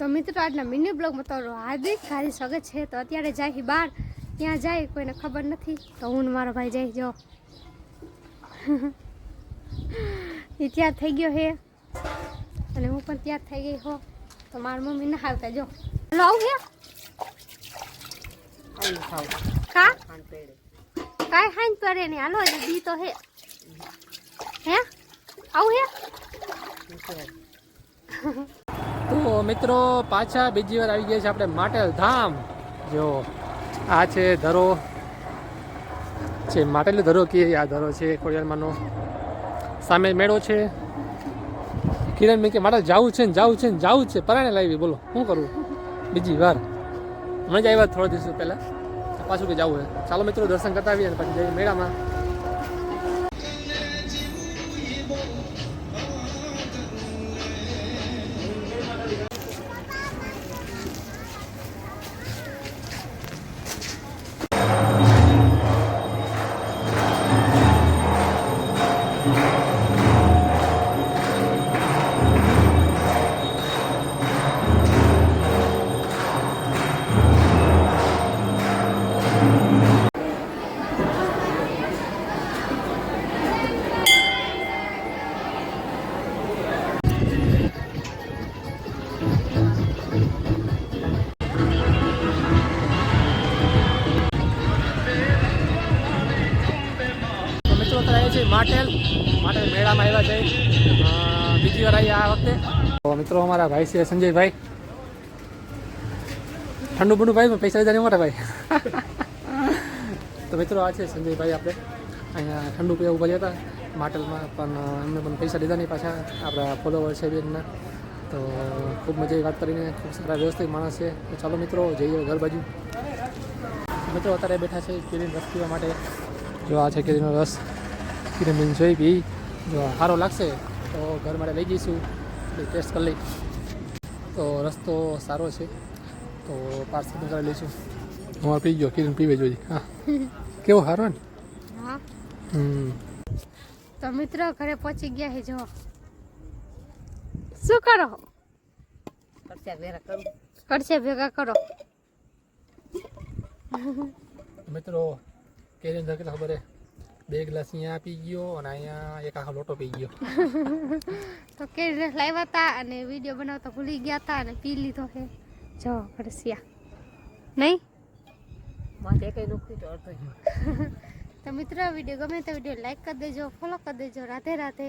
તો મિત્રો આજના મિની બ્લોગમાં તમારું હાર્દિક સ્વાગત છે। તો અત્યારે જાય બહાર, ત્યાં જાય કોઈને ખબર નથી, તો હું ને મારો ભાઈ જાય જો એ તૈયાર થઈ ગયો હે અને હું પણ તૈયાર થઈ ગઈ હો। તો મારી મમ્મી ના આવતા જો હલો આવું હે કા કાંઈ હાઈન પડે નહીં, હાલો દી તો હે હે આવું હે। તો મિત્રો પાછા બીજી વાર આવી ગયા છે આપણે માટેલ ધામ। જો આ છે ધરો છે, માટેલ ધરો કે આ ધરો છે ખોડિયારમાંનો, સામે મેળો છે। કિરણ મેં કે મારે જવું છે ને જવું છે ને જવું છે, પરાણે લાવી બોલો શું કરું બીજી વાર, હમણાં જ આવ્યા થોડા દિવસો પહેલાં, પાછું કે જવું છે। ચાલો મિત્રો દર્શન કરતા આવીએ અને પછી જઈએ મેળામાં। માટેલ મેળામાં આવ્યા છે, બીજી વાર આવી આ વખતે। તો મિત્રો અમારા ભાઈ છે સંજયભાઈ, ઠંડુ બંડુ ભાઈ પૈસા લીધા નહીં મોટા ભાઈ તો મિત્રો આ છે સંજયભાઈ, આપણે અહીંયા ઠંડુ પીવા ઉભા હતા માટેલમાં, પણ એમને પણ પૈસા લીધા નહીં પાછા, આપણા ફોલોવર છે બેનના। તો ખૂબ મજા વાત કરીને, ખૂબ સારા વ્યવસ્થિત માણસ છે। તો ચાલો મિત્રો જઈએ ઘર બાજુ। મિત્રો અત્યારે બેઠા છે કેરીનો રસ પીવા માટે। જો આ છે કેરીનો રસ, કિરણબેન જોઈ પી, જો સારો લાગશે તો ઘર માટે લઈ જઈશું, ટેસ્ટ કરી લઈ। તો રસ્તો સારો છે તો પાર્સલ કરી લઈશું। હું પી ગયો, કિરણ પીવે જોઈએ, હા કેવો સારો ને। હા તો મિત્રો ઘરે પહોંચી ગયા છે, જો શું કરો ખર્ચા ભેગા કરો મિત્રો કેરીનો રસ કેટલા ખબર હે, 2 ગ્લાસ અહીંયા પી ગયો અને અહીંયા એક આખો લોટો પી ગયો તો કેરી રસ લાવ્યા હતા અને વિડીયો બનાવતા ભૂલી ગયા હતા અને પી લીધો છે જો ખરસિયા નહીં તો મિત્રો વિડીયો ગમે તો વિડીયો લાઈક કરી દેજો, ફોલો કરી દેજો। રાધે રાધે।